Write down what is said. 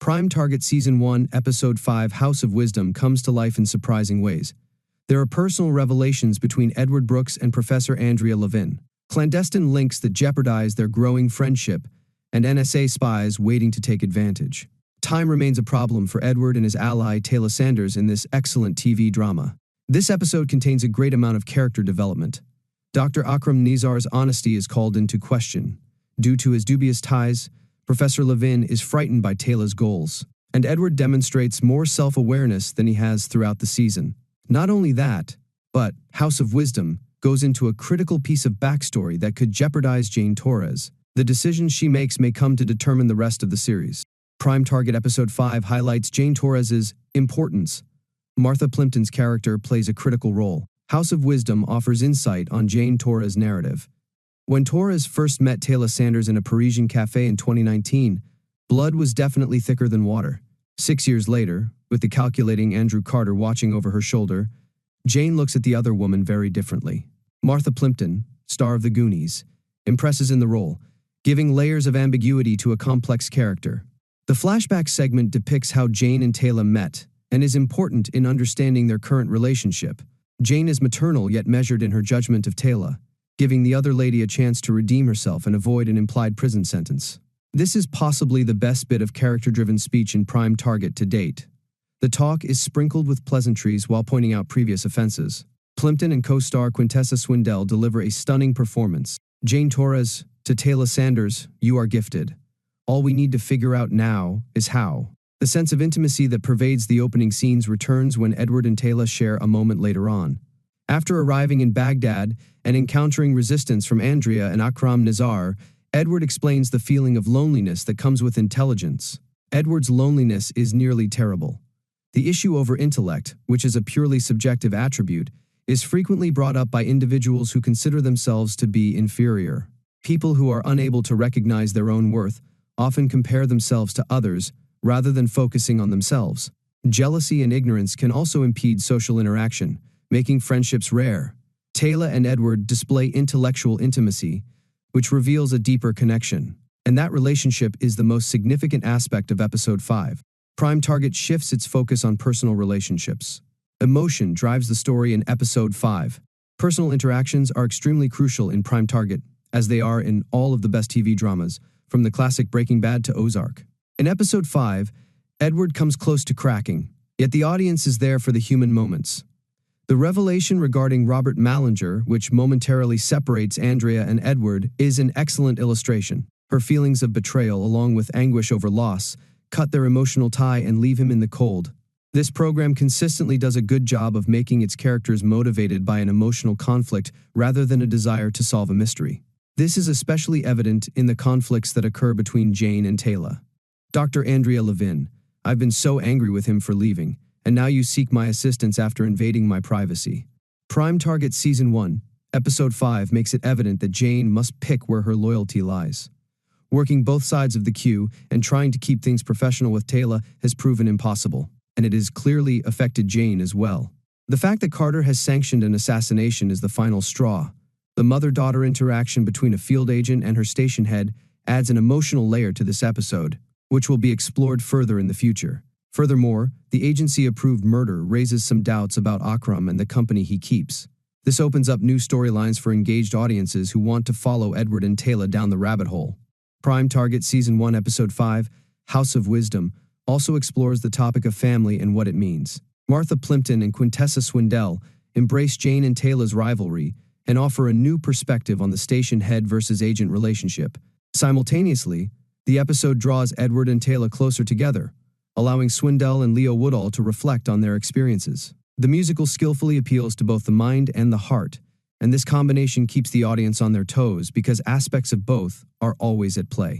Prime Target Season 1, Episode 5, House of Wisdom comes to life in surprising ways. There are personal revelations between Edward Brooks and Professor Andrea Levin, clandestine links that jeopardize their growing friendship, and NSA spies waiting to take advantage. Time remains a problem for Edward and his ally Taylor Sanders in this excellent TV drama. This episode contains a great amount of character development. Dr. Akram Nizar's honesty is called into question. Due to his dubious ties, Professor Levin is frightened by Taylor's goals, and Edward demonstrates more self-awareness than he has throughout the season. Not only that, but House of Wisdom goes into a critical piece of backstory that could jeopardize Jane Torres. The decisions she makes may come to determine the rest of the series. Prime Target Episode 5 highlights Jane Torres's importance. Martha Plimpton's character plays a critical role. House of Wisdom offers insight on Jane Torres' narrative. When Torres first met Taylor Sanders in a Parisian cafe in 2019, blood was definitely thicker than water. 6 years later, with the calculating Andrew Carter watching over her shoulder, Jane looks at the other woman very differently. Martha Plimpton, star of The Goonies, impresses in the role, giving layers of ambiguity to a complex character. The flashback segment depicts how Jane and Taylor met and is important in understanding their current relationship. Jane is maternal yet measured in her judgment of Taylor, giving the other lady a chance to redeem herself and avoid an implied prison sentence. This is possibly the best bit of character-driven speech in Prime Target to date. The talk is sprinkled with pleasantries while pointing out previous offenses. Plimpton and co-star Quintessa Swindell deliver a stunning performance. Jane Torres, to Taylor Sanders, "You are gifted. All we need to figure out now is how." The sense of intimacy that pervades the opening scenes returns when Edward and Taylor share a moment later on. After arriving in Baghdad and encountering resistance from Andrea and Akram Nizar, Edward explains the feeling of loneliness that comes with intelligence. Edward's loneliness is nearly terrible. The issue over intellect, which is a purely subjective attribute, is frequently brought up by individuals who consider themselves to be inferior. People who are unable to recognize their own worth often compare themselves to others rather than focusing on themselves. Jealousy and ignorance can also impede social interaction, making friendships rare. Taylor and Edward display intellectual intimacy, which reveals a deeper connection. And that relationship is the most significant aspect of Episode 5. Prime Target shifts its focus on personal relationships. Emotion drives the story in Episode 5. Personal interactions are extremely crucial in Prime Target, as they are in all of the best TV dramas, from the classic Breaking Bad to Ozark. In Episode 5, Edward comes close to cracking, yet the audience is there for the human moments. The revelation regarding Robert Malinger, which momentarily separates Andrea and Edward, is an excellent illustration. Her feelings of betrayal, along with anguish over loss, cut their emotional tie and leave him in the cold. This program consistently does a good job of making its characters motivated by an emotional conflict rather than a desire to solve a mystery. This is especially evident in the conflicts that occur between Jane and Taylor. Dr. Andrea Levin, "I've been so angry with him for leaving, and now you seek my assistance after invading my privacy." Prime Target Season 1, Episode 5 makes it evident that Jane must pick where her loyalty lies. Working both sides of the queue and trying to keep things professional with Taylor has proven impossible, and it has clearly affected Jane as well. The fact that Carter has sanctioned an assassination is the final straw. The mother-daughter interaction between a field agent and her station head adds an emotional layer to this episode, which will be explored further in the future. Furthermore, the agency-approved murder raises some doubts about Akram and the company he keeps. This opens up new storylines for engaged audiences who want to follow Edward and Taylor down the rabbit hole. Prime Target Season 1, Episode 5, House of Wisdom, also explores the topic of family and what it means. Martha Plimpton and Quintessa Swindell embrace Jane and Taylor's rivalry and offer a new perspective on the station head versus agent relationship. Simultaneously, the episode draws Edward and Taylor closer together, allowing Swindell and Leo Woodall to reflect on their experiences. The musical skillfully appeals to both the mind and the heart, and this combination keeps the audience on their toes because aspects of both are always at play.